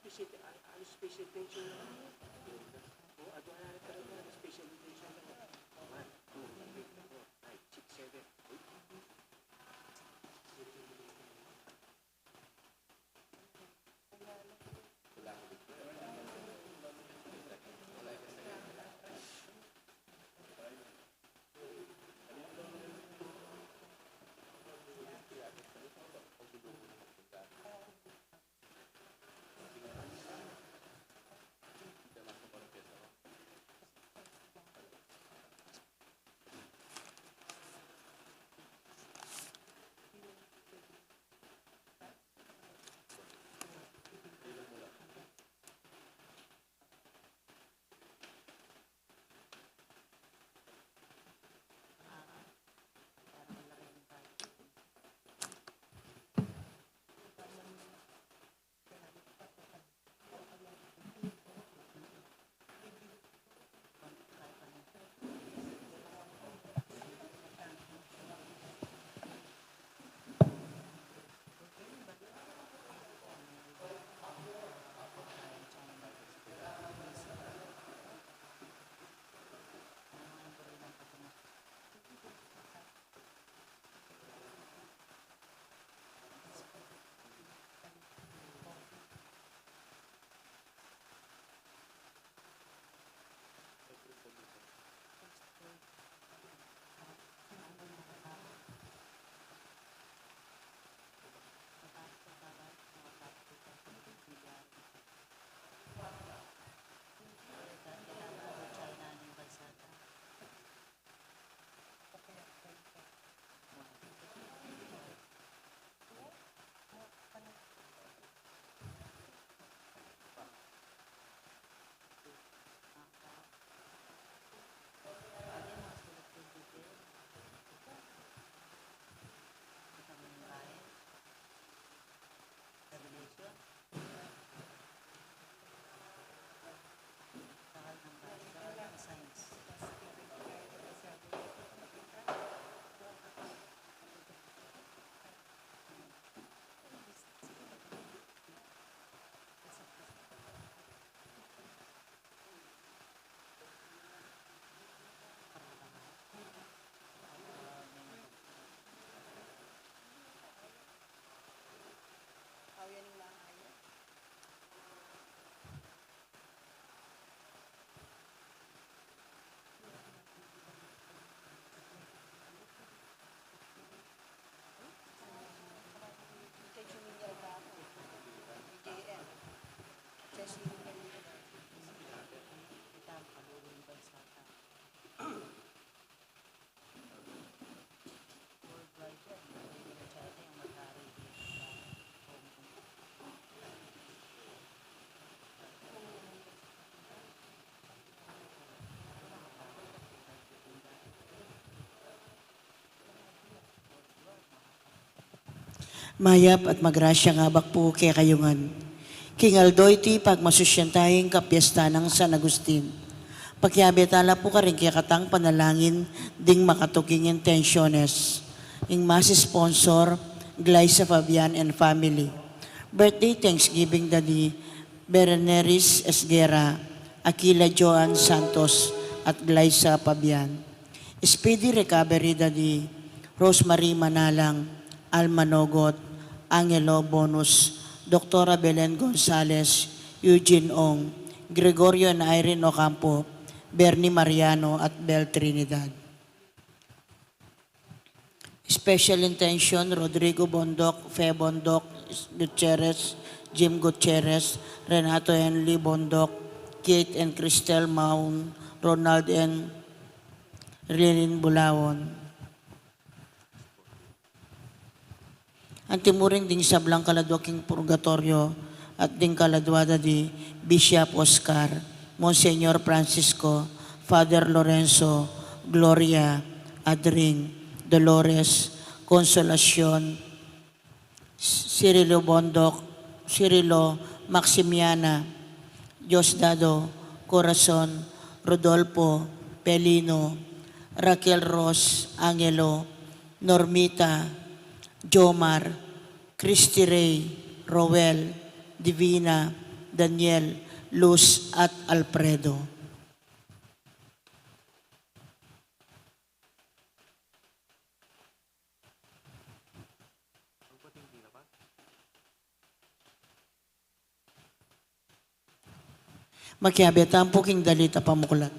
special attention lang. Oh, ato na talaga, special attention lang. 1, 2, 3, 4, 5, 6, 7, 8. Mayap at magrasya nga bakpo kay kayungan. King Aldoy ti pagmasusyantayeng kapiesta ng San Agustin. Pakyabetala po ka rin kaya katang panalangin ding makatuking intensyones. Ing mas sponsor, Glyza Fabian and family. Birthday Thanksgiving Daddy Bereneris Esguera, Aquila Joan Santos at Glyza Fabian. Speedy recovery Daddy Rosemary Manalang, Alma Nogot, Angelo Bonus, Dr. Belen Gonzales, Eugene Ong, Gregorio and Irene Ocampo, Bernie Mariano at Bel Trinidad. Special intention, Rodrigo Bondok, Fe Bondok, Gutierrez, Jim Gutierrez, Renato Henley Bondok, Kate and Cristel Maun, Ronald and Rilin Bulawon. Ang timuring ding sablang kaladwaking purgatorio at ding kaladwada di Bishop Oscar, Monsignor Francisco, Father Lorenzo, Gloria, Adring, Dolores, Consolacion, Cirilo Bondok, Cirilo Maximiana, Diosdado, Corazon, Rodolfo, Pelino, Raquel Ros, Angelo, Normita, Jomar, Christy Ray, Roel, Divina, Daniel, Luz at Alfredo. Magkiabetan po king Dalita Pamuklat.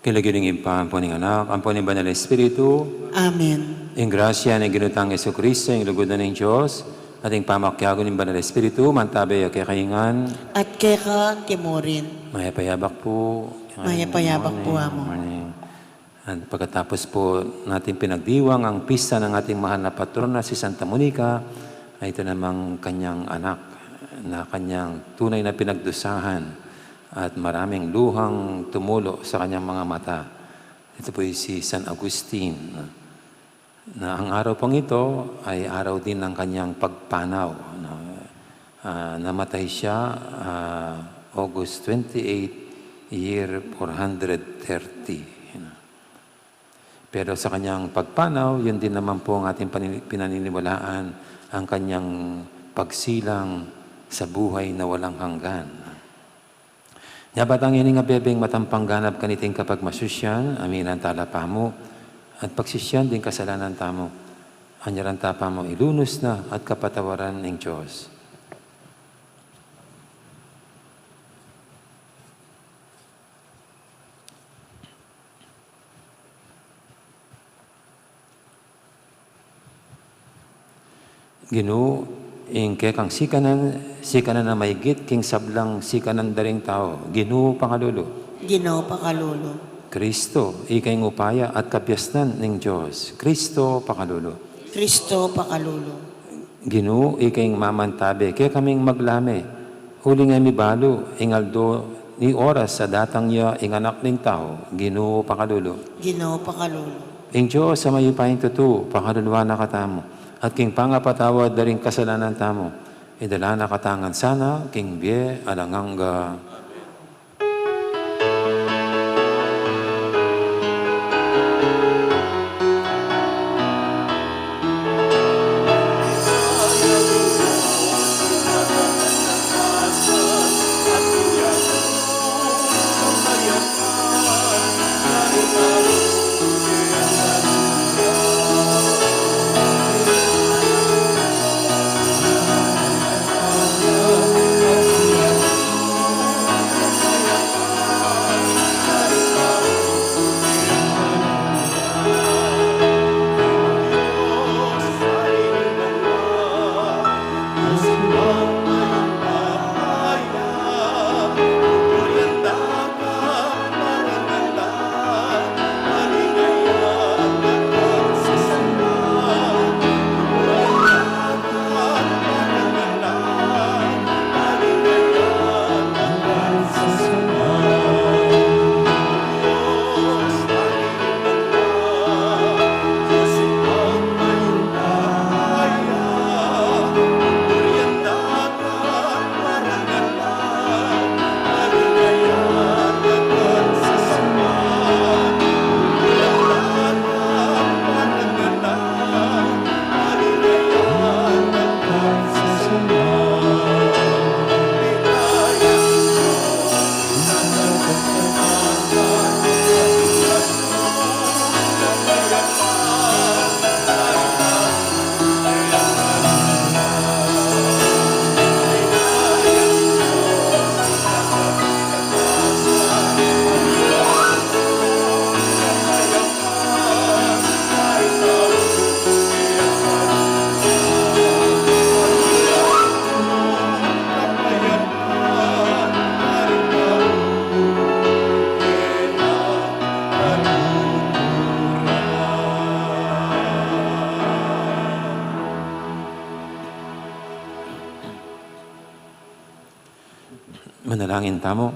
Kilagiling impaan po ng anak, ang po ng Banal na Espiritu, Amen. ang grasya ng ginutang Yesu Cristo, ang lugodan ng Diyos, at ang pamakyago ng Banal na Espiritu, mantabay at kakaingan, At keka Timorin, mayapayabak po. Mayapayabak po amo. Morning. At pagkatapos po natin pinagdiwang ang pista ng ating mahal na patrona si Santa Monica, ay ito namang kanyang anak na kanyang tunay na pinagdusahan at maraming luhang tumulo sa kanyang mga mata. Ito po si San Agustin, na ang araw pong ito ay araw din ng kanyang pagpanaw. Namatay siya August 28, year 430. Pero sa kanyang pagpanaw, yun din naman po ang ating pinaniniwalaan, ang kanyang pagsilang sa buhay na walang hanggan. Yabatang ini nga bebeng matampang ganap kaniting kapag masusyan, aminan talapa mo, at pagsisyan din kasalanan tamo. Anyaran tapa mo ilunos na at kapatawaran ng Diyos. Ginoo, ing kekang sikanan na maigit, king sablang sikanan daring tao. Ginoo pangalulo. Ginoo Pakalulo, Kristo, ikay ngupaya at kabyasnan ng Diyos. Kristo pakalulo. Kristo Pakalulo, Ginoo, ikay mamantabe, kaya kaming maglame. Huli nga mibalo, ingaldo ni oras sa datang niya, anak ng tao. Ginoo pakalulo. Ginoo Pakalulo, Ing Diyos sa mayupayang tutu, pakaluluwa na katamo. At king pangapatawad na rin kasalanan tamo. Idala na katangan sana, king biye alanganga. Manalangin tamo.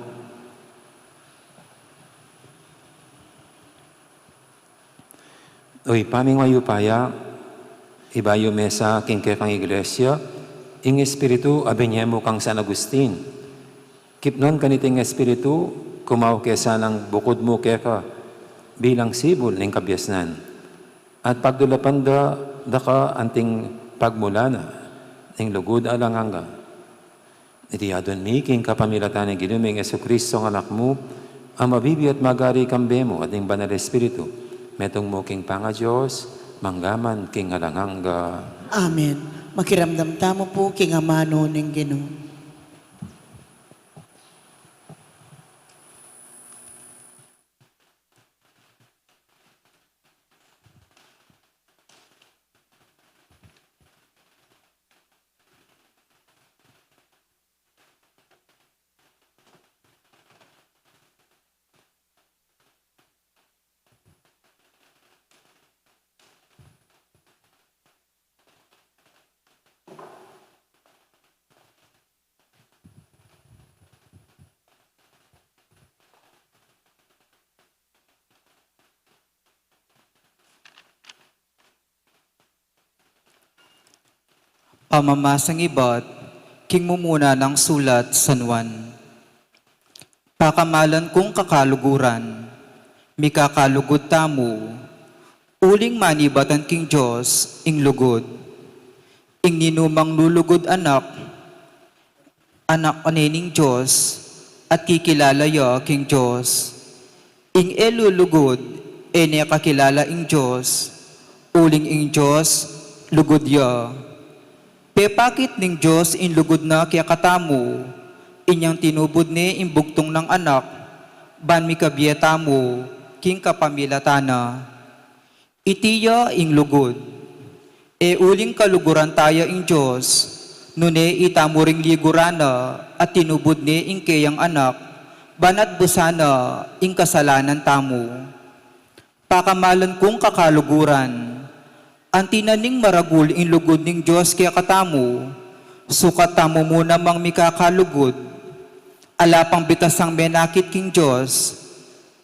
Uy, paming mayupaya, ibayo mesa kingke kang iglesia, ing espiritu abenyemo kang San Agustin. Kipnon kaniting espiritu, kumaw kesa ng bukod mo keka bilang sibol ng kabyasnan. At pagdulapan da ka anting pagmulana ng lugod alanganga. Iti adon mi king kapamilatan ng ginuming Jesucristo ng anak mo, ang mabibi at magari kambemo at ng banal espiritu. Metong mo king panga Diyos, manggaman king alanganga. Amen. Makiramdam tamo po king amano ng Ginoo. Pamamasang iba't king mumuna ng sulat San Juan. Pakamalan kong kakaluguran, mikakalugod tamo, uling manibatan king Diyos, ing lugod. Ing ninumang lulugod anak anening Diyos, at kikilala king Diyos. Ing elulugod, ene kakilala ing Diyos, uling ing Diyos, lugod ya. Pepakit ning Diyos in lugod na kaya katamo, inyang tinubod ni imbugtong ng anak, ban mi kabyeta mo, king kapamilatana. Itiya ing lugod, e uling kaluguran tayo ing Diyos, nune itamuring ligurana, at tinubod ni ing kayang anak, banat busana ing kasalanan tamo. Pakamalan kong kakaluguran, ang tinaning maragul in lugod ning Diyos kaya katamo, sukat tamo muna mang mikakalugod, alapang bitasang menakit king Diyos,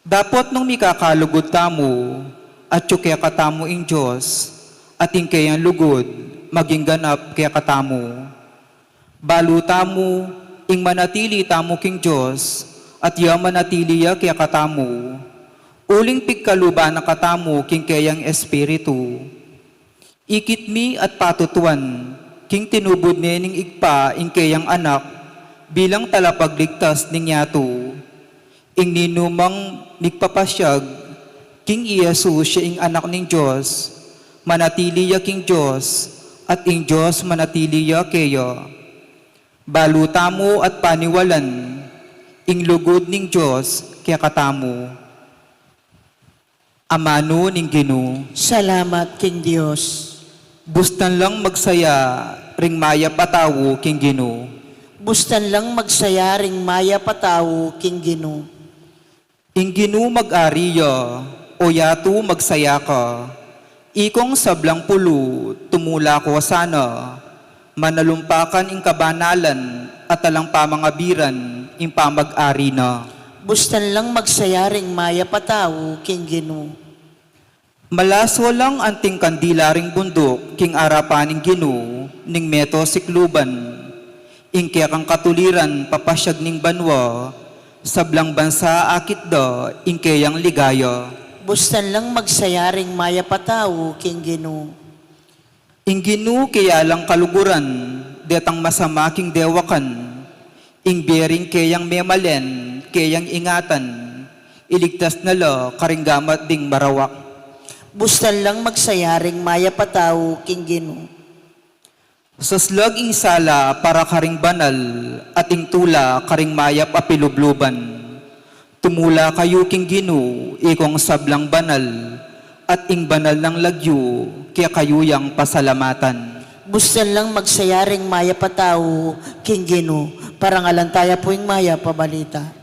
dapat nung mikakalugod tamo, at kaya katamo ing Diyos, at ing kayang lugod, maging ganap kaya katamo. Balu tamo, ing manatili tamo king Diyos, at ya manatili ya kaya katamo, uling pigkaluba na katamo king kayang espiritu. Ikit mi at patutuan, king tinubod ning igpa ing kayang anak, bilang talapagligtas ning yato. Ing ninumang nigpapasyag, king Iyesu siya ing anak ning Diyos, manatili ya king Diyos, at ing Diyos manatili ya kayo. Balutamo at paniwalan, ing lugod ning Diyos kaya katamo. Amano ning Ginoo. Salamat king Diyos. Bustan lang magsaya, ring maya patawo king Ginoo. Bustan lang magsaya ring maya patawo king Ginoo. Ing Ginoo mag-ariya, o yato magsaya ka. Ikong sablang pulo, tumula ko sana. Manalumpakan ing kabanalan, at alang pamangabiran, ing pamag-ari na. Bustan lang magsaya ring maya patawo king Ginoo. Malaswa lang anting kandila ring bundok, king arapaning Ginoo, ning meto sikluban. Ing kaya kang katuliran, papasyag ning banwa, sablang bansa akit da, ing kayang ligaya. Bustan lang magsaya ring maya patawo king Ginoo. Ing Ginoo kaya lang kaluguran, detang masama king dewakan. Ing bering kayang memalen, kayang ingatan, iligtas na la karinggamat ding marawak. Bustan lang magsaya ring maya patawo king Ginoo. Saslag ing sala para karing banal, at ing tula karing mayap apilubluban. Tumula kayo king Ginoo, ikong sablang banal, at ing banal ng lagyo, kaya kayo yang pasalamatan. Bustan lang magsaya ring maya patawo king Ginoo. Parang alantaya po ing maya pabalita.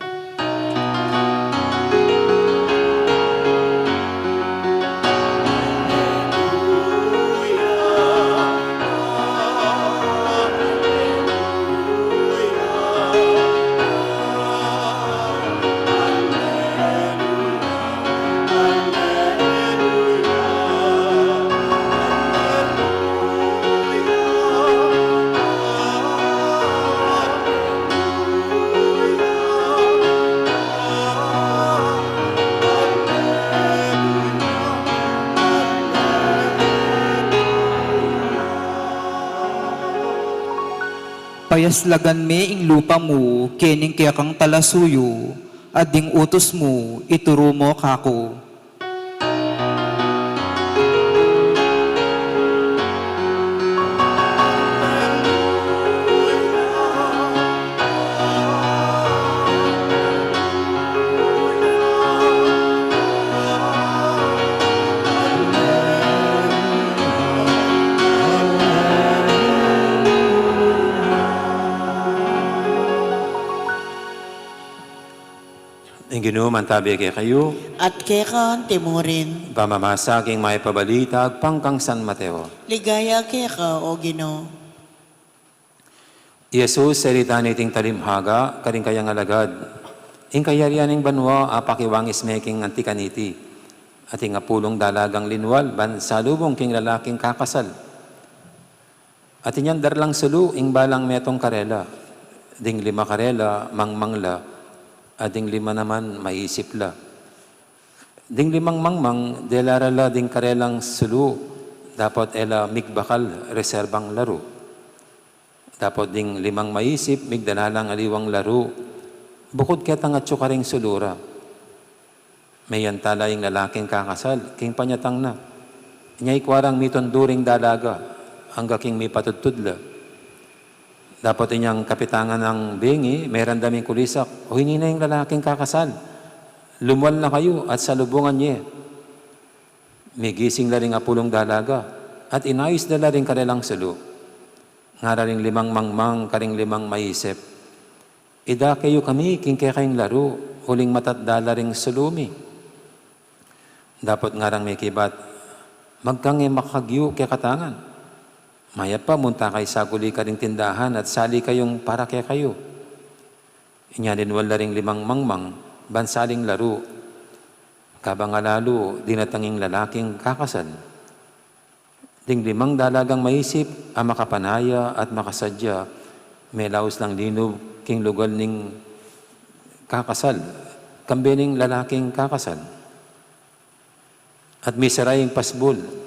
payaslagan me ing lupa mo, kening kaya kang talasuyo, ading utos mo, ituro mo kako. Ang Ginoo mantabi kay kayo, At kekan timurin. pamamasaging may pabalitag pangkang San Mateo. Ligaya keka o Ginoo. Yesus salita niting talimhaga, karing kayang alagad. Ing kayarianing banwa, apakiwangis meking antikaniti. At ing apulong dalagang linwal, ban salubong king lalaking kakasal. At inyan darlang sulu, ing balang metong karela. Ding 5 karela, mangmangla. At ding 5 naman, maisip la. Ding 5 mangmang, delarala ding karelang sulu. Dapat ela migbakal, reserbang laro. Dapat ding 5 maisip, migdalalang aliwang laro. Bukod ketang at karing sulura. May yantala yung lalaking kakasal, king panyatang na. Nyay kwarang mitonduring dalaga, hangga king may patutudla. Dapat inyang kapitangan ng bingi, meron daming kulisak, o hindi na yung lalaking kakasal. Lumuwal na kayo at salubungan niya. May gising na rin apulong dalaga, at inayos na rin kanilang sulu. Nga rin 5 mangmang, karing 5 maisip. Ida kayo kami, king kayong laro, huling matadala ring sulumi. Dapat nga rin may kibat, magkangi makagyo kay katangan. Maya pa, munta kay saguli ka ring tindahan at sali kayong para kay kayo. Inya din wala ring 5 mangmang, bansaling laro. Kabang alalo, dinatanging lalaking kakasal. Ding 5 dalagang maisip, ang makapanaya at makasadya, may laos lang linob, king lugal ning kakasal, kambening lalaking kakasal. At may saraying pasbol,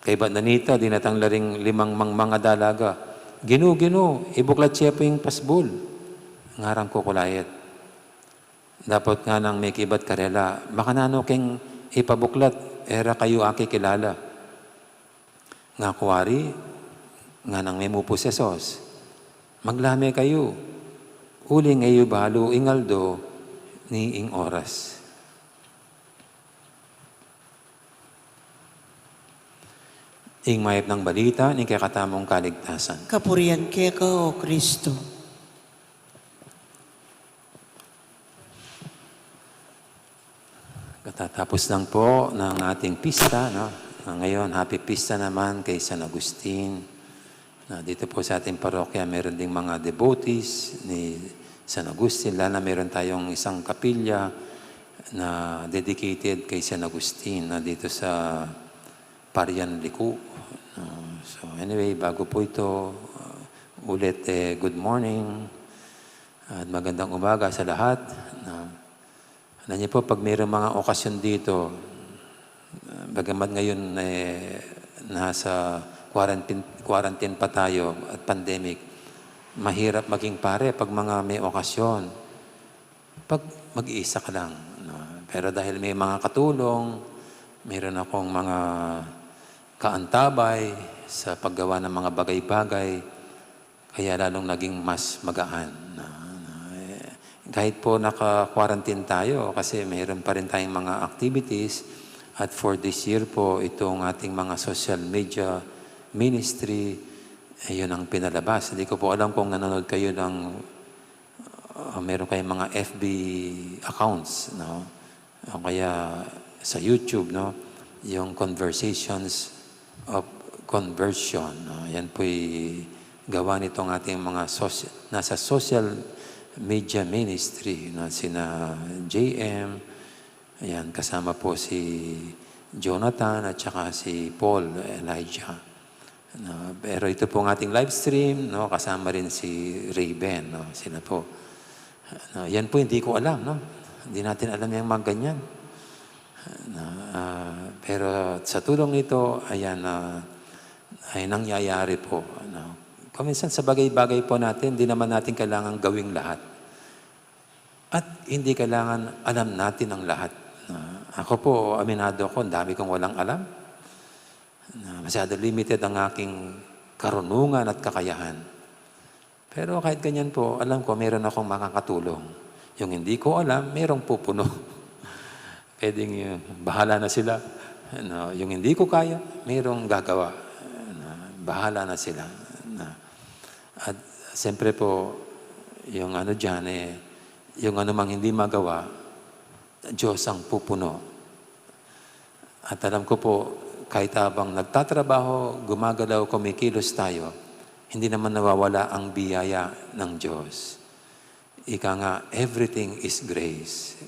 kay ba't nanita, dinatang laring 5 mangmanga dalaga. Gino, ibuklat siya po yung pasbol. Ngarang kukulayat. Dapat nga nang may kibat karela, makanano keng ipabuklat, era kayo aki kilala. Nga kuwari, nga nang may mupusesos. Maglame kayo. Uling ayo balo ingaldo ni ing oras. Ing mayap ng balita, ni kakatamong kaligtasan. Kapurian keka o Kristo. Katatapos lang po ng ating pista. No? Ngayon, happy pista naman kay San Agustin. Dito po sa ating parokya, meron ding mga devotees ni San Agustin. Lalo meron tayong isang kapilya na dedicated kay San Agustin na dito sa Parian Liku. So anyway, bago po ito, ulit good morning at magandang umaga sa lahat. Alam niyo po, pag mayroong mga okasyon dito, bagamat ngayon nasa quarantine pa tayo at pandemic, mahirap maging pare pag mga may okasyon. Pag mag-iisa ka lang. No? Pero dahil may mga katulong, mayroon akong mga kaantabay sa paggawa ng mga bagay-bagay, kaya lalong naging mas magaan. Kahit po naka-quarantine tayo, kasi mayroon pa rin tayong mga activities, at for this year po, itong ating mga social media ministry, yun ang pinalabas. Hindi ko po alam kung nanonood kayo ng, meron kayong mga FB accounts, no? O kaya sa YouTube, no? Yung Conversations of Conversion. No? Yan po'y gawa nitong ating mga nasa social media ministry. No? Sina JM, ayan, kasama po si Jonathan at saka si Paul Elijah. No? Pero ito po ang ating live stream, no? Kasama rin si Ray-Ben. No? Sila po. No? Yan po hindi ko alam. No? Hindi natin alam yung mga ganyan. Pero sa tulong nito, ayan, ay nangyayari po. Paminsan sa bagay-bagay po natin, di naman natin kailangan gawing lahat. At hindi kailangan alam natin ang lahat. Ako po, aminado ako, ang dami kong walang alam. Masyado limited ang aking karunungan at kakayahan. Pero kahit ganyan po, alam ko, meron akong makakatulong. Yung hindi ko alam, merong pupuno. Pwedeng bahala na sila. Yung hindi ko kaya, merong gagawa. Bahala na sila. At siyempre po, yung ano dyan, yung ano mang hindi magawa, Diyos ang pupuno. At alam ko po, kahit habang nagtatrabaho, gumagalaw, kumikilos tayo, hindi naman nawawala ang biyaya ng Diyos. Ika nga, everything is grace.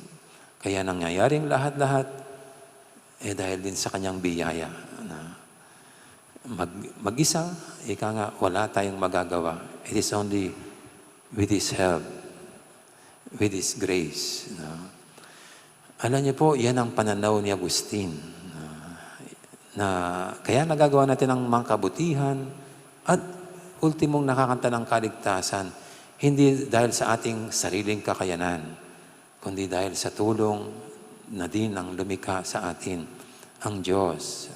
Kaya nangyayaring lahat-lahat, dahil din sa kanyang biyaya. Mag-isa, ika nga, wala tayong magagawa. It is only with His help, with His grace. Alam niyo po, yan ang pananaw ni Agustin. Kaya nagagawa natin ang mga kabutihan at ultimong nakakanta ng kaligtasan, hindi dahil sa ating sariling kakayanan, kundi dahil sa tulong na din ang lumikha sa atin, ang Diyos.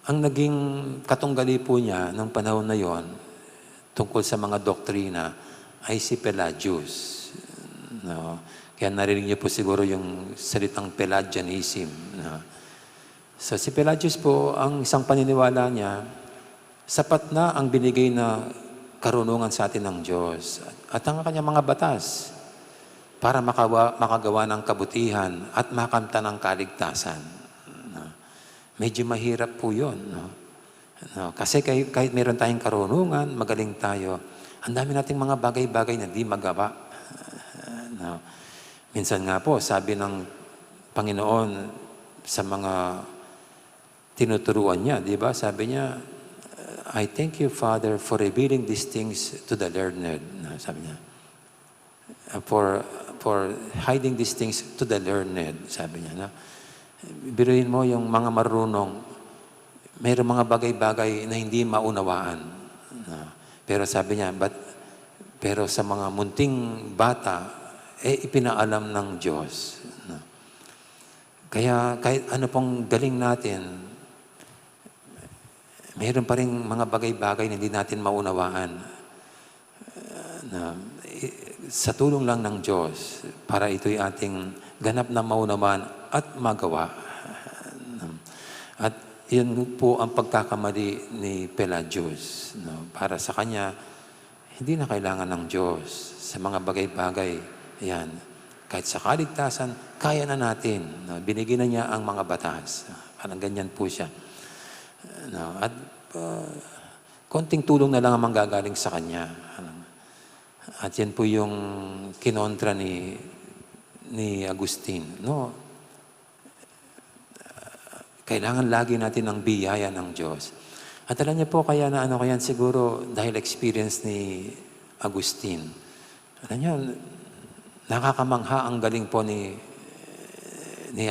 Ang naging katunggali po niya ng panahon na yon tungkol sa mga doktrina ay si Pelagius. Kaya narinig niyo po siguro yung salitang Pelagianism. So si Pelagius po, ang isang paniniwala niya, sapat na ang binigay na karunungan sa atin ng Diyos at ang kanyang mga batas para makagawa ng kabutihan at makamta ng kaligtasan. Medyo mahirap po yun. Kasi kahit meron tayong karunungan, magaling tayo, ang dami nating mga bagay-bagay na di magawa. Minsan nga po, sabi ng Panginoon sa mga tinuturuan niya, di ba? Sabi niya, I thank you, Father, for revealing these things to the learned. Sabi niya, for hiding these things to the learned. Sabi niya, biruin mo yung mga marunong, mayroong mga bagay-bagay na hindi maunawaan. Pero sabi niya, pero sa mga munting bata, ipinaalam ng Diyos. Kaya kahit ano pong galing natin, mayroon pa rin mga bagay-bagay na hindi natin maunawaan. Sa tulong lang ng Diyos, para ito'y ating ganap na maunawaan at magawa. At yun po ang pagkakamali ni Pelagius. Para sa kanya, hindi na kailangan ng Diyos sa mga bagay-bagay. Yan. Kahit sa kaligtasan, kaya na natin. Binigyan na niya ang mga batas. Parang ganyan po siya. At konting tulong na lang ang manggagaling sa kanya. At yan po yung kinontra ni Agustin. Kailangan lagi natin ang biyaya ng Diyos. At alam niyo po, kaya siguro dahil experience ni Agustin. Alam niyo, nakakamangha ang galing po ni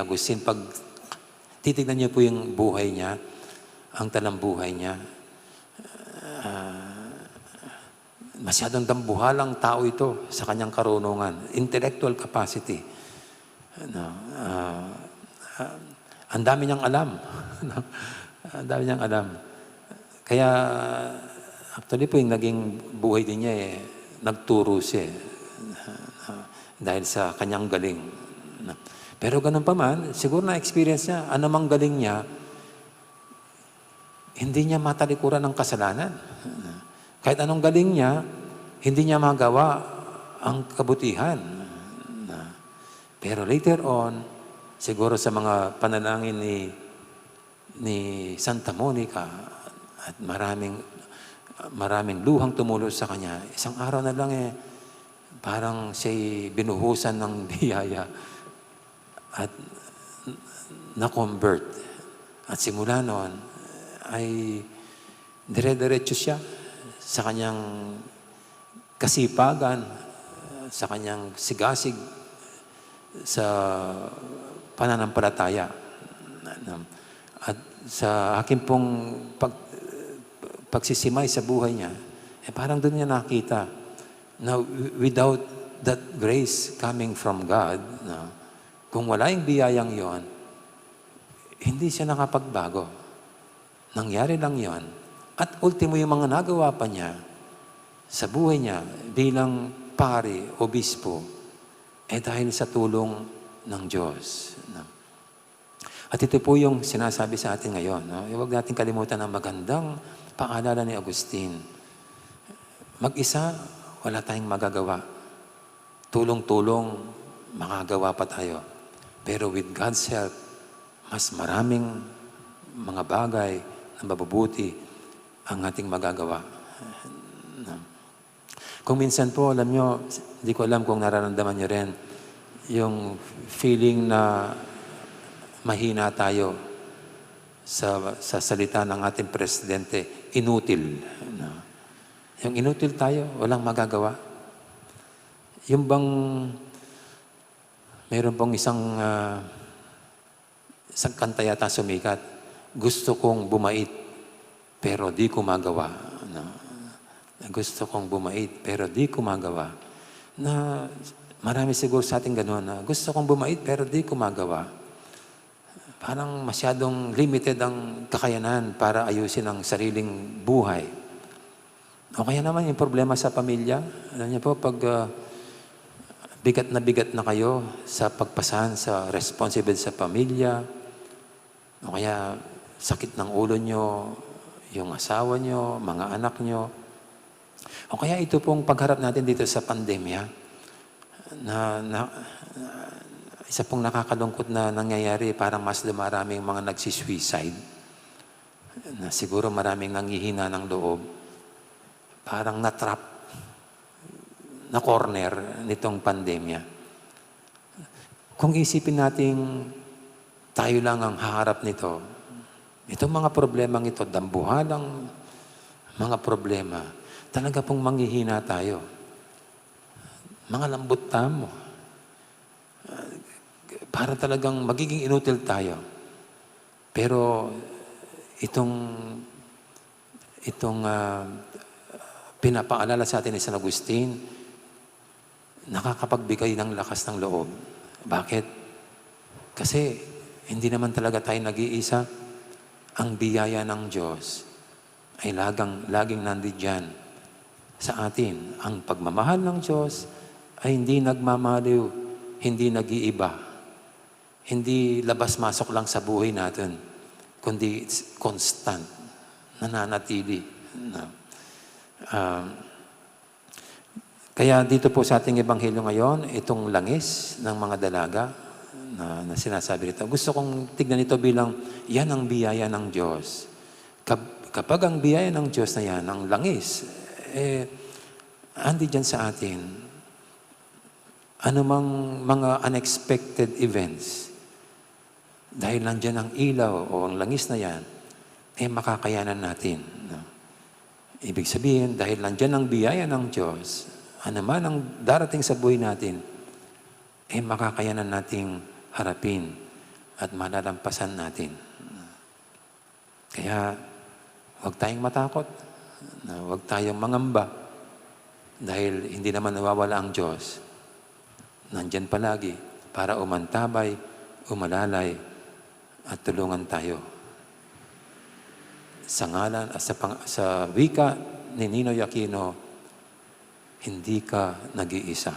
Agustin. Pag titignan niyo po yung buhay niya, ang talambuhay niya, masyadong dambuhalang tao ito sa kanyang karunungan, intellectual capacity. Ang dami niyang alam. Ang dami niyang alam. Kaya, actually po, yung naging buhay din niya, nagturo siya. Dahil sa kanyang galing. Pero ganun pa man, siguro na-experience niya, anumang galing niya, hindi niya matalikuran ng kasalanan. Kahit anong galing niya, hindi niya magawa ang kabutihan. Pero later on, siguro sa mga panalangin ni Santa Monica at maraming luhang tumulos sa kanya, isang araw na lang parang siya'y binuhusan ng biyaya at na-convert. At simula noon, ay dire-diretso siya sa kanyang kasipagan, sa kanyang sigasig sa pananampalataya. At sa akin pong pagsisimay sa buhay niya, parang doon niya nakita na without that grace coming from God, no, kung wala yung biyayang yon, hindi siya nakapagbago. Nangyari lang yon. At ultimo yung mga nagawa pa niya sa buhay niya bilang pari, obispo, dahil sa tulong ng Diyos. No? At ito po yung sinasabi sa atin ngayon. No? Huwag natin kalimutan ang magandang paalala ni Agustin. Mag-isa, wala tayong magagawa. Tulong-tulong, makagawa pa tayo. Pero with God's help, mas maraming mga bagay na mabubuti ang ating magagawa. Kung minsan po, alam nyo, hindi ko alam kung nararamdaman nyo rin, yung feeling na mahina tayo sa salita ng ating presidente, inutil. Yung inutil tayo, walang magagawa. Yung bang, mayroon pong isang kanta yata sumikat, gusto kong bumait, pero di ko magawa. No? Gusto kong bumait, pero di ko magawa. Na marami siguro sa ating gano'n na gusto kong bumait, pero di ko magawa. Parang masyadong limited ang kakayanan para ayusin ang sariling buhay. O kaya naman yung problema sa pamilya. Alam niyo po, pag bigat na kayo sa pagpasahan sa responsibility sa pamilya, o kaya sakit ng ulo nyo, yung asawa nyo, mga anak nyo, o kaya ito pong pagharap natin dito sa pandemya, isa pong nakakalungkot na nangyayari, parang mas dumaraming mga nagsisuicide, na siguro maraming nanghihina ng loob, parang na-trap, na corner nitong pandemya. Kung isipin natin tayo lang ang haharap nito, itong mga problemang ito, dambuhalang mga problema, talaga pong manghihina tayo. Mga lambot tamo. Para talagang magiging inutil tayo. Pero itong pinapaalala sa atin ni San Agustin, nakakapagbigay ng lakas ng loob. Bakit? Kasi hindi naman talaga tayo nag-iisa. Ang biyaya ng Diyos ay laging nandiyan sa atin. Ang pagmamahal ng Diyos ay hindi nagmamaliw, hindi nag-iiba, hindi labas-masok lang sa buhay natin, kundi it's constant, nananatili. Kaya dito po sa ating ebanghelyo ngayon, itong langis ng mga dalaga na sinasabi rito, gusto kong tignan ito bilang yan ang biyaya ng Diyos. Kapag ang biyaya ng Diyos na yan, ang langis, andi dyan sa atin, anumang mga unexpected events, dahil nandyan ang ilaw o ang langis na yan, makakayanan natin. No? Ibig sabihin, dahil nandyan ang biyaya ng Diyos, anuman ang darating sa buhay natin, makakayanan nating harapin at malalampasan natin. Kaya, huwag tayong matakot. Huwag tayong mangamba. Dahil hindi naman nawawala ang Diyos. Nandyan palagi para umantabay, umalalay, at tulungan tayo. Sa ngalan at sa wika ni Ninoy Aquino, hindi ka nag-iisa.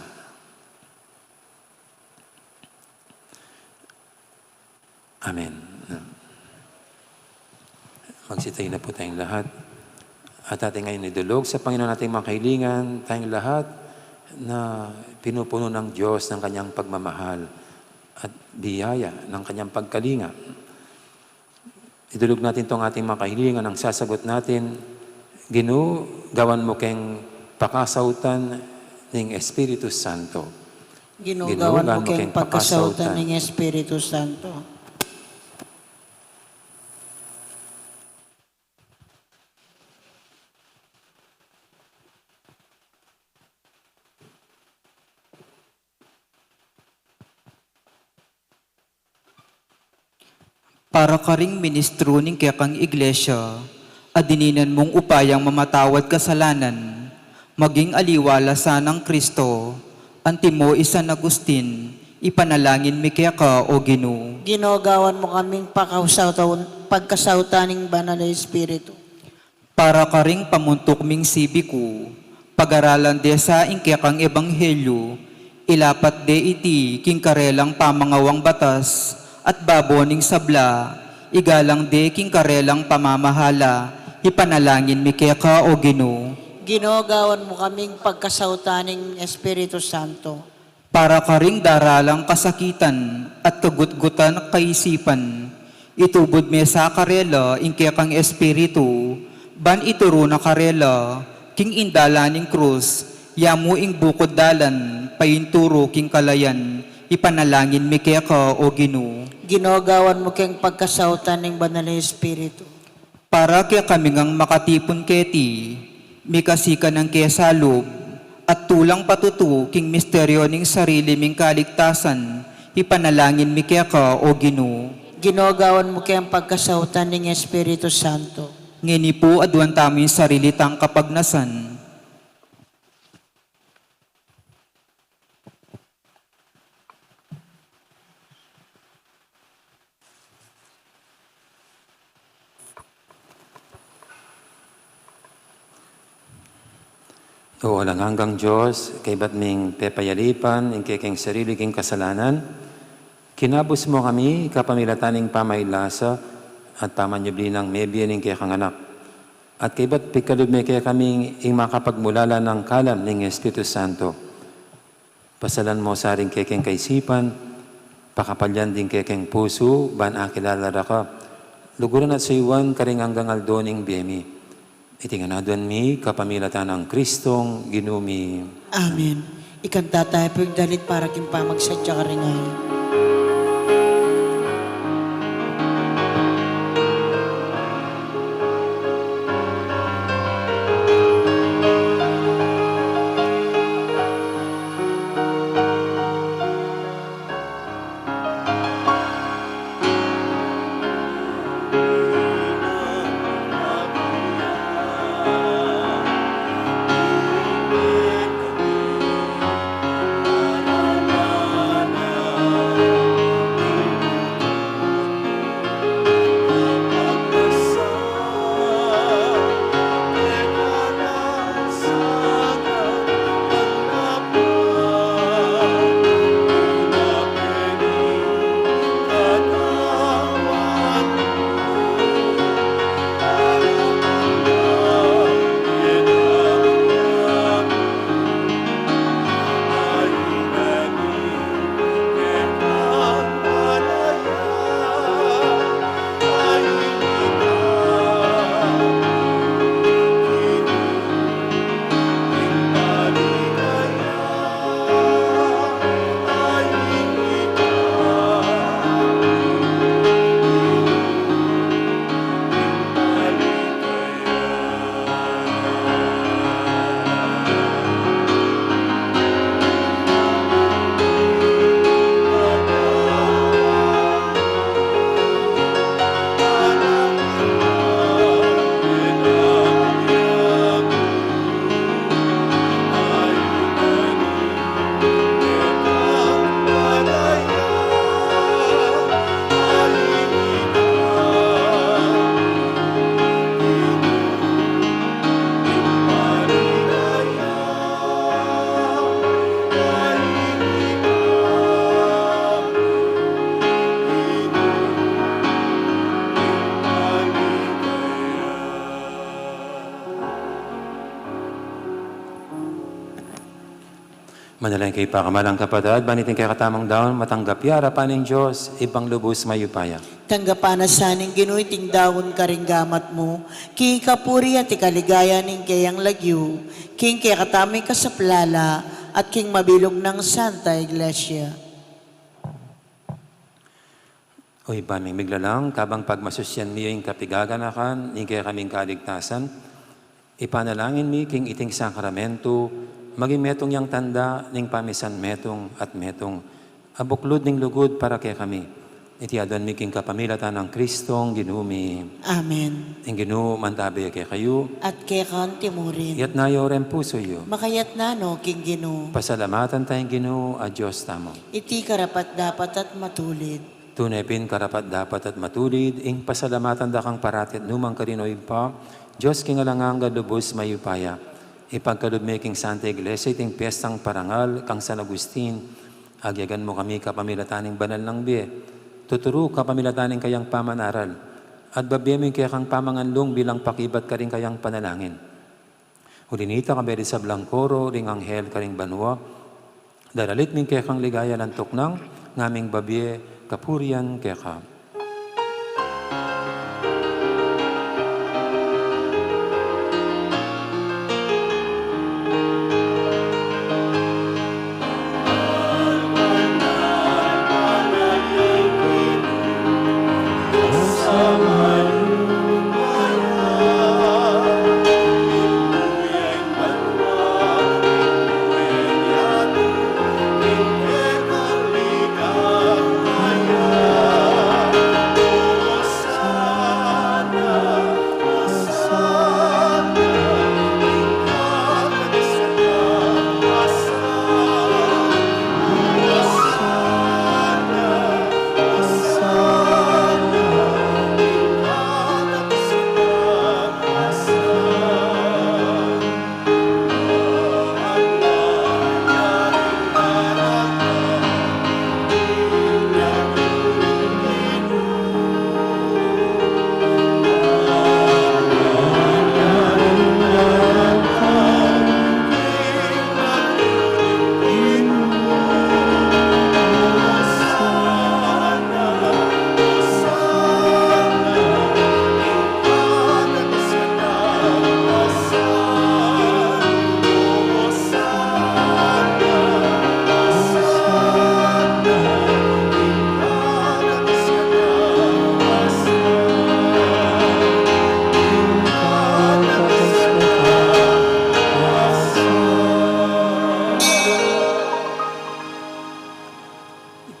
Amen. Magsitayo na po tayong lahat. At ating ngayon idulog sa Panginoon nating mga kahilingan, tayong lahat na pinupuno ng Diyos ng kanyang pagmamahal at biyaya ng kanyang pagkalinga. Idulog natin itong ating mga kahilingan, ang sasagot natin, Ginoo, gawan mo keng pakasautan ng Espiritu Santo. Ginugawan mo kayong pagkasautan ng Espiritu Santo. Para ka ring ministro ning kaya kang iglesia, adininan mong upayang mamatawad kasalanan, maging aliwala sanang Kristo, antimo San Agustin, ipanalangin mi kaya ka o Ginoo. Ginogawan mo kaming pagkasautaning banal na Espiritu. Para ka ring pamuntok ming sibiku, pag-aralan de sa ingkekang ebanghelyo, ilapat de iti king karelang pamangawang batas, at baboning sabla, igalang de king karelang pamamahala, ipanalangin mi kaya ka o Ginoo. Ginogawan mo kaming pagkasautaning Espiritu Santo. Para ka ring daralang kasakitan at kagutgutan kaisipan, itubod me sa karela ingkekang espiritu, ban ituro na karela, king indalaning krus, yamu ing bukod dalan, payinturo king kalayan, ipanalangin mi kaya ka o Ginoo. Ginogawan mo kayong pagkasautaning banal na Espiritu. Para kaya kami ngang makatipon keti, mi kasika ng kesalub, at tulang patutu king misteryo ning sarili ming kaligtasan, ipanalangin mi kaya ka o Ginoo. Ginogawan mo kayong pagkasautaning Espiritu Santo. Ngini po adwan tamin sarili tang kapagnasan. O walang hanggang Diyos, kay ba't ming pepayalipan, king sarili king kasalanan, kinabos mo kami, kapamilataning pamailasa, at pamanyabli ng mebiyaning kaya kang anak. At kay ba't pikalub may kaya kaming ing makapagmulala ng kalam ng Espiritu Santo. Pasalan mo sa ring kekeng kaisipan, pakapalyan din kekeng puso, ban akilalara ka. Luguran at sa iwan, karing hanggang aldoning biyemi. Itinganaduan mi, kapamilatan ng Kristong ginumi. Amen. Ikanta tayo po yung dalit para king pamagsadya ka rin ngayon. Manalangin kay pakamalang kapatid, banitin kay katamang daon, matanggap yara paning Diyos, ibang lubos mayupaya. Tanggapan na saning ginuiting dawon karinggamat mo, ki kapuri at ikaligaya ning kayang lagyu, king kaya katamay kasaplala, at king mabilog ng Santa Iglesia. Uy, paming miglalang, kabang pagmasusyan miyo yung kapigaganakan, ning kaya kaming kaligtasan, ipanalangin mi king iting sakramento, maging metong yang tanda ning pamisan metong at metong, abuklod ning lugod para kay kami. iti adon miking kapamilatan ng Kristong ginumi. Amen. Ang Ginoo mantabi kay kayo, At kekan timurin. yat nayo ren puso yo. Makayat na no, King Ginoo. Pasalamatan tayong Ginoo a Diyos tamo. Iti karapat dapat at matulid. Tunay pin karapat dapat at matulid, ing pasalamatan da kang paratit numang karinoy pa, Diyos kingalangang gadubos mayupaya. Ipagkalubmeking Santa Iglesia iting piyestang parangal kang San Agustin, agyagan mo kami kapamilataning banal ng biye. Tuturo kapamilataning kayang pamanaral, at babiyeming kaya kang pamanganlong bilang pakibat ka rin kayang panalangin. Ulinita kaberi sa Blancoro, ring anghel ka ring banwa, daralit min kaya kang ligaya lantok ng ngaming babiye, kapurian kaya ka.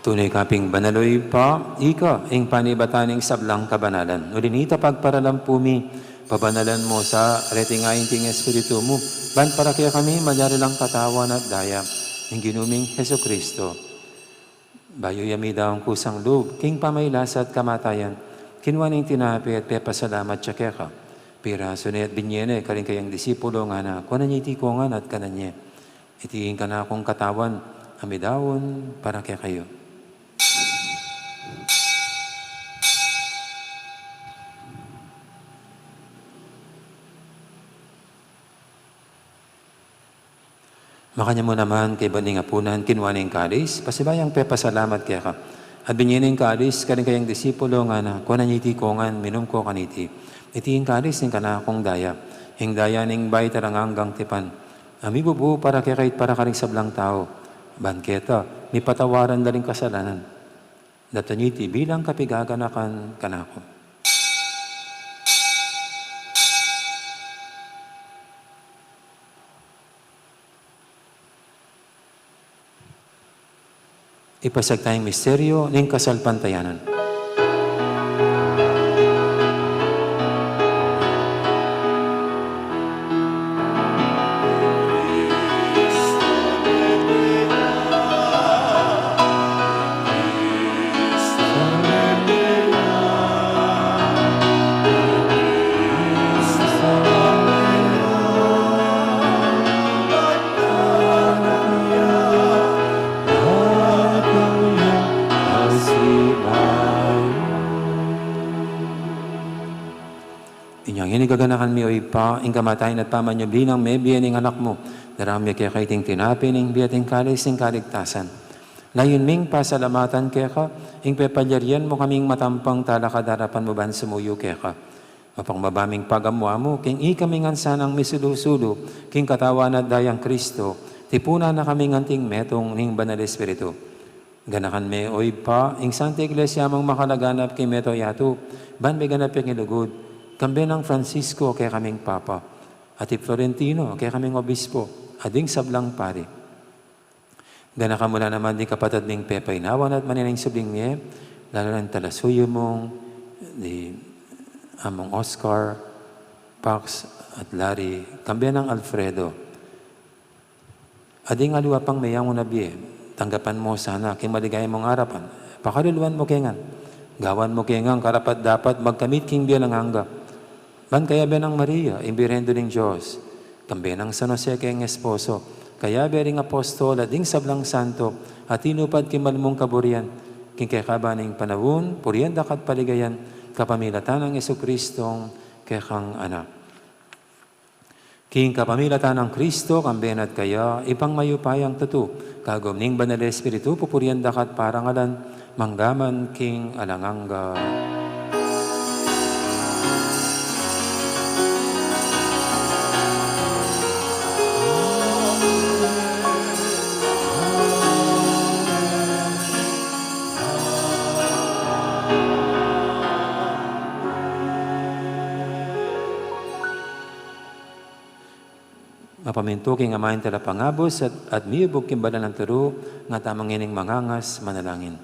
Tunay kaping banaloy pa, ika, ing panibataning sablang kabanalan. Ulinita pagparalampumi, pabanalan mo sa retingayin ting Espiritu mo. Ban para kaya kami, manyari lang katawan at daya, ng ginuming Heso Kristo. Bayo yami daw ang kusang loob, king pamaylas at kamatayan, kinwaning tinapi at pepasalamat siya kaya ka. Pira, sunay at binyene, karing kayang disipulo nga na, kunan niya itikongan at kananya. Itiin ka na akong katawan, amidawon para kaya kayo. Makanya mo naman kay baning apunan kinwaning kadis, pasibayang pepasalamat kaya ka. At binyining kadis, karing kayang disipulo nga na, kunan niya itikongan, minum ko kaniti. Itiin kadis ning kana akong daya, hing daya ning bay taranganggang tipan. Amibubu para kaya kahit para karing sablang tao. Banketa, ni patawaran daling kasalanan. Datanyiti bilang kapigaganakan kanako. Ipasag tayong misteryo ng kasalpantayanan. Inyang inigaganakan mi o ipa, ing kamatayin at pamanyo bilang may biyaning anak mo, darami kaya kaiting tinapin, ing biyating kalis, ing kaligtasan. Layon ming pasalamatan kaya ka, ing pepalyarian mo kaming matampang talakadarapan mo ban sumuyo kaya ka. Mapangmabaming pagamwa mo, king ikaming ansanang misulusulo, king katawan at dayang Kristo, tipuna na kaming anting metong ning banal Espiritu. Ganakan me o ipa, ing Santa Iglesia mong makalaganap kay meto yato, ban may ganap yung ilugod, kambe ng Francisco kaya kaming Papa, at Florentino kaya kaming Obispo, ading sablang pari. Ganaka mula naman di kapatid ning Pepay Nawan at manining subing niya, lalo ng talasuyo mong, di among Oscar, Pax at Larry, kambiyan ng Alfredo. Ading aliwa pang mayang mo nabi, tanggapan mo sana, king maligay mong harapan. Pakaluluan mo kengan. Gawan mo kengan, karapat dapat magkamit king biya ng hangga. Ban kaya biya ng Maria, imbirendo ng Diyos. Kambiyan ng San Jose keng esposo. Kaya bering apostol at ding sablang santo at inupad kimalmong kaburian, king kakabaning panawun, puriyan dakat paligayan, kapamilatan ng Jesucristong kekang anak. King kapamilatan ng Kristo, kambiyan at kaya, ipang mayupayang tutu, kagumning banal Espiritu, pupuriyan dakat parangalan, manggaman king alanganga. Mapaminto king amahin tala pangabos at miyubog kimbala ng turo nga tamang ining mangangas manalangin.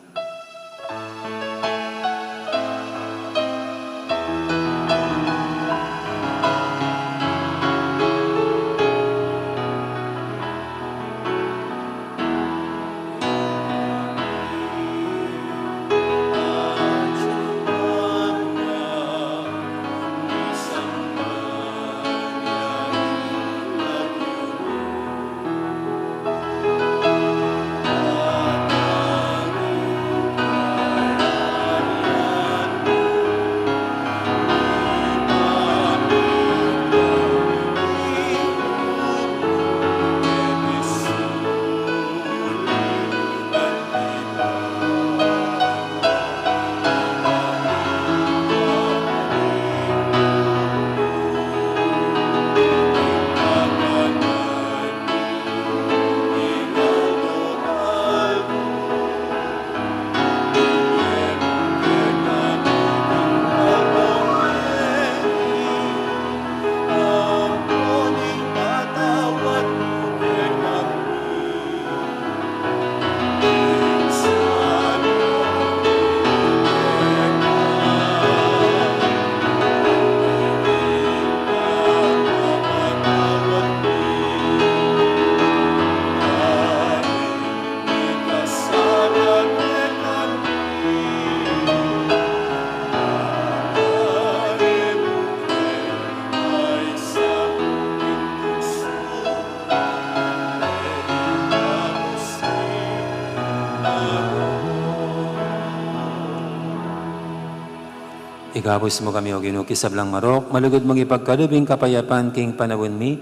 Igabos mo kami o ginukisablang marok, malugod mong ipagkalubing kapayapan king panawin mi,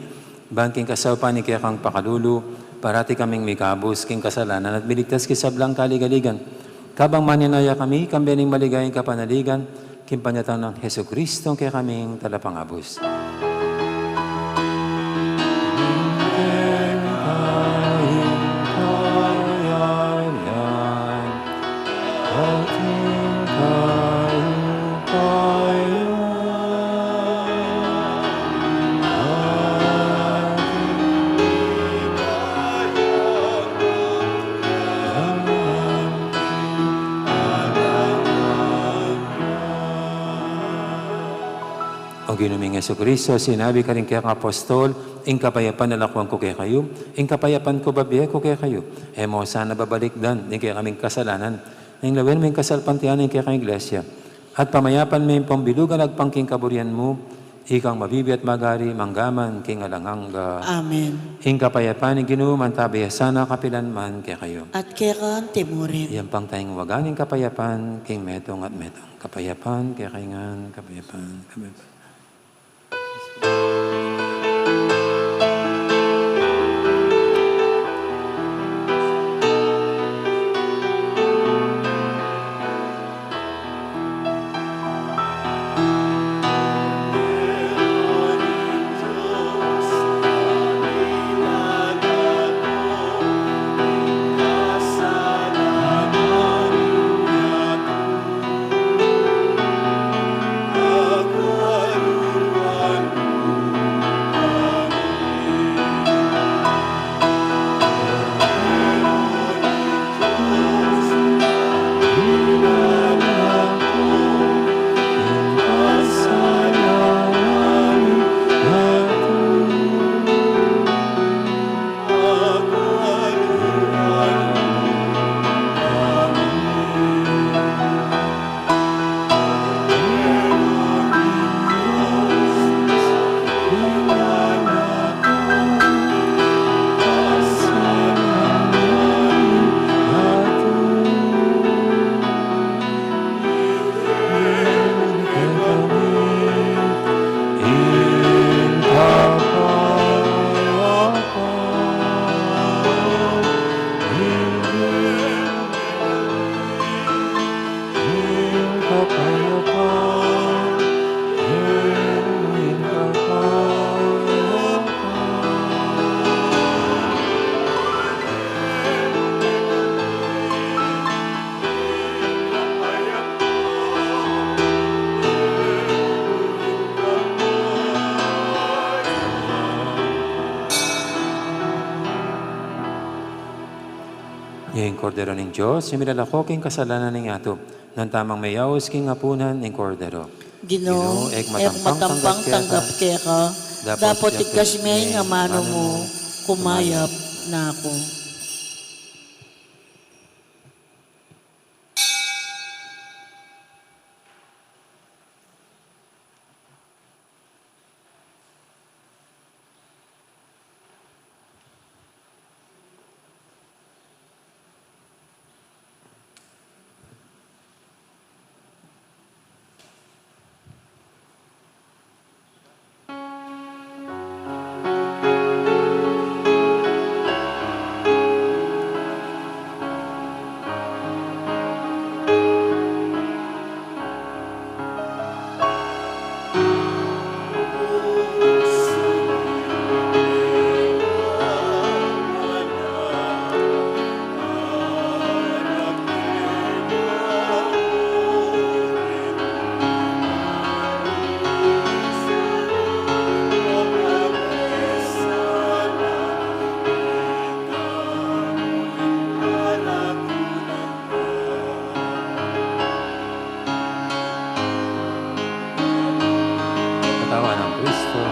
bangking kasawpan ni kaya kang pakalulu, parati kaming mikabos king kasalanan at biligtas kisablang kaligaligan. Kabang maninaya kami, kambiyaning maligayang kapanaligan, king panyatang ng Heso Kristo kaya kaming talapangabos. O ginuming Jesucristo, sinabi ka rin kaya kang apostol, ing kapayapan nalakuan ko kaya kayo, ing kapayapan ko babiya ko kaya kayo. E mo sana babalikdan, ing kaya kaming kasalanan, ing lawin mo yung kasalpantian, ing kaya kang iglesia. At pamayapan mo yung pambilugan agpangking kaburian mo, ikang mabibi at magari, manggaman, king alanganga. Amen. Ing kapayapan, ing ginuman tabiya sana kapilan man kaya kayo. At kaya kan timurin. Yan pang tayong waganing kapayapan, king metong at metong. Kapayapan, kaya kaingan, kapayapan, kapayapan. Yung kordero ng Diyos, yung milalakoking kasalanan ng ato, ng tamang mayaos king hapunan ng kordero. Ginoo, ek matampang tanggap kaya ka, dapat ikas may nga mano mo, kumayap na ako. Katawan ng Kristo.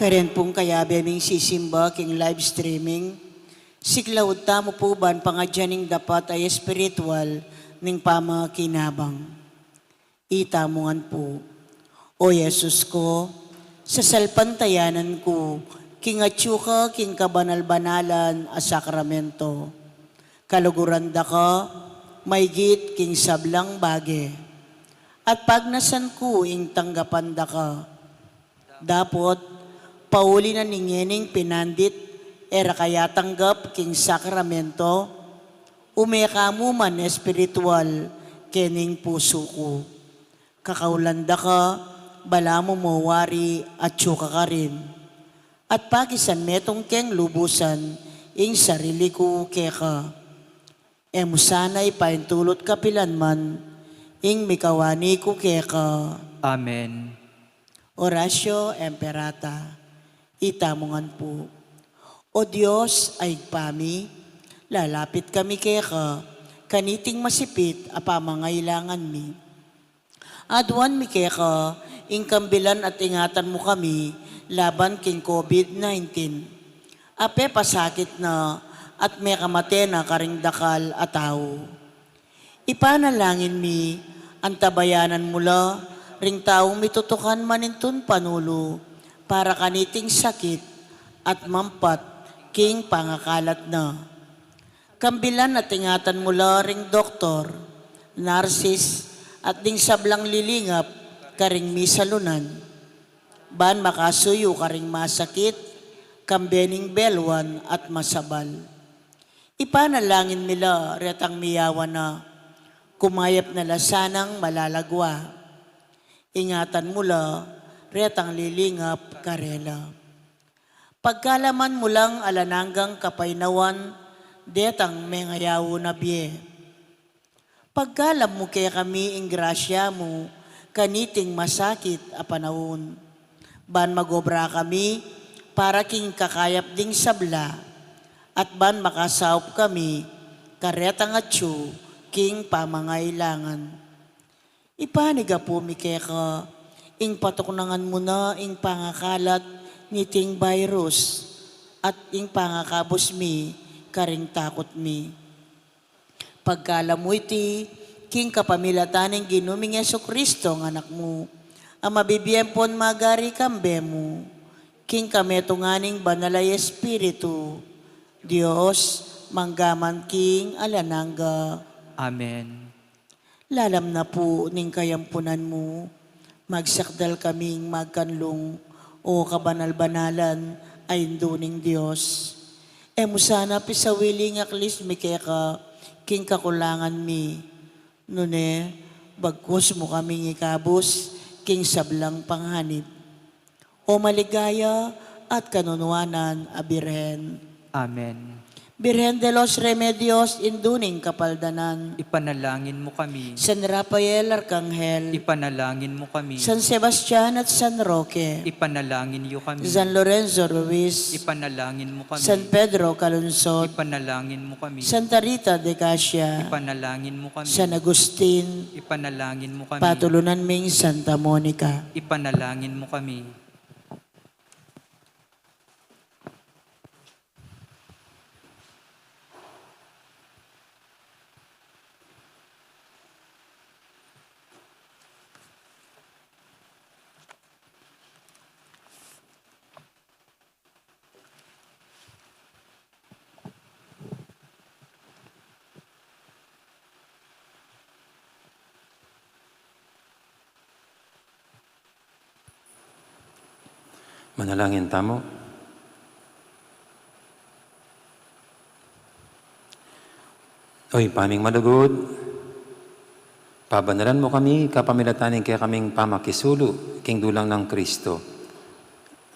Karen pong kayabi aming sisimba king live streaming. Siklaw tamo po ban pangadyaning dapat ay espiritual ning pamakinabang. Itamungan po, O Yesus ko, sa salpantayanan ko, king atsuka, king kabanal-banalan a sakramento. Kaluguranda ka, maygit king sablang bage. At pag nasan ko, ing tanggapanda ka. Dapot, pauli na ningening pinandit, era kaya tanggap king sakramento, umeka mo man espiritual, kening puso ko. Kakaulanda ka, bala mo mawari at tsuka ka rin. At pagisan metong keng lubusan, ing sarili ko keka. Emo sana'y paintulot kapilan man, ing mikawani ko keka. Amen. Orasyo Emperata, itamongan po. O Diyos ay pami, lalapit kami keka, kaniting masipit apamangailangan mi. Aduan mi keka, ingkambilan at ingatan mo kami, laban king COVID-19. Ape pasakit na, at may kamate na karing dakal at tao. Ipanalangin mi, antabayanan mula, ring taong mitutukan manintun panulo, para kaniting sakit at mampat king pangakalat na. Kambilan at ingatan mula ring doktor, narsis at ding sablang lilingap karing misalunan. Ban makasuyo karing masakit, kambening belwan at masabal. Ipanalangin nila retang miyawan na, kumayap na lasanang malalagwa. Ingatan mula, retang lilingap karela. Pagkalaman mo lang alananggang kapainawan, detang mengayaw na biye. Pagkalam mo kaya kami ing grasya mo, kaniting masakit a panahon. Ban magobra kami, para king kakayap ding sabla, at ban makasaup kami, karetang atsu, king pamangailangan. Ipaniga po mi keka, ing patuknangan mo na ing pangakalat, niting virus at ing pangakabos mi karing takot mi. Pagkala mo iti king kapamilataning ginuming Jesucristo ng anak mo, ang mabibiyempon magari kambe mo, king kametunganing banalay espiritu, Diyos manggaman king alanangga. Amen. Lalam na po ning kayampunan mo, magsakdal kaming magkanlong, o kabanal-banalan ay induning Diyos. Emo sana pisawiling aklis mi keka, king kakulangan mi. Nune, bagkos mo kaming ikabos, king sablang panghanib. O maligaya at kanunuanan a Birhen. Amen. Birhen de los Remedios, induning kapaldanan. Ipanalangin mo kami. San Rafael Arcangel, Ipanalangin mo kami. San Sebastian at San Roque, Ipanalangin niyo kami. San Lorenzo Ruiz, Ipanalangin mo kami. San Pedro Calungsod, Ipanalangin mo kami. Santa Rita de Casia, Ipanalangin mo kami. San Agustin, Ipanalangin mo kami. Patulunan ming Santa Monica. Ipanalangin mo kami. Manalangin tamo. Oy, paming malugod, pabanalan mo kami, kapamilatanin kaya kaming pamakisulo, king dulang ng Kristo.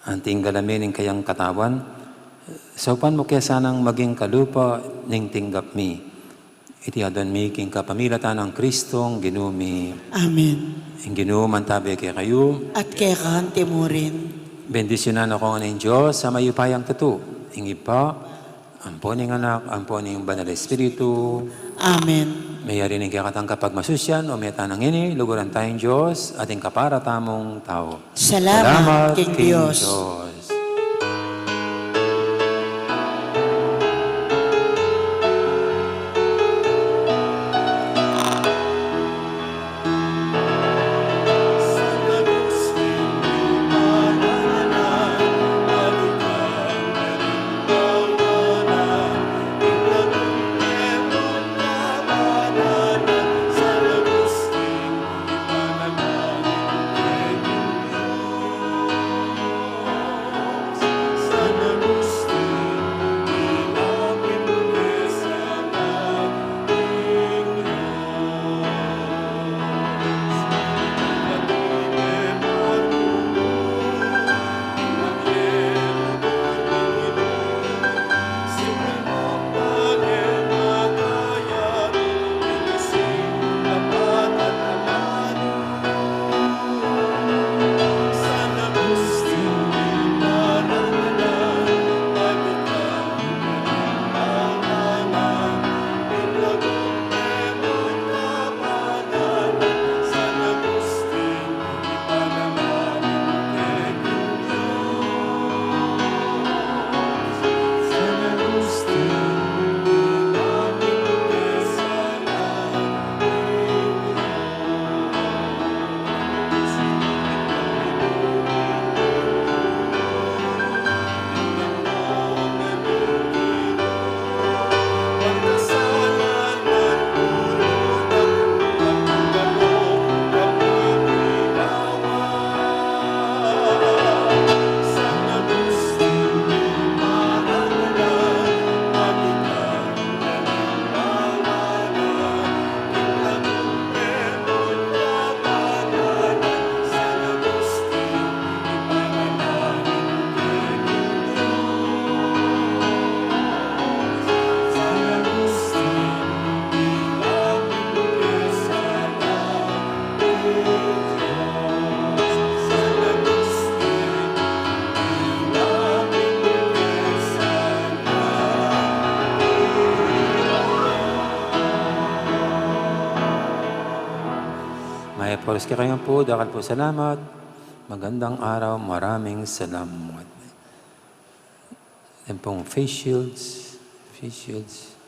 Anting galamin kayang katawan, saupan mo kaya sanang maging kalupa ning tinggap mi. Iti adon mi king kapamilatan ng Kristong ginumi. Amen. Ing ginuman tabi kaya kayo, At kaya kahante mo rin. bendisyonan ako ng Diyos sa mayupayang tatu. Ing ipa, amponing anak, amponing banal espiritu. Amen. Mayari ng kakatang kapag masusyan o may tanang ini, luguran tayong Diyos, ating kaparatamong tao. Salamat king Diyos. Paulus kaya po, dakal po salamat. Magandang araw, maraming salamat. Yan pong face shields. Face shields.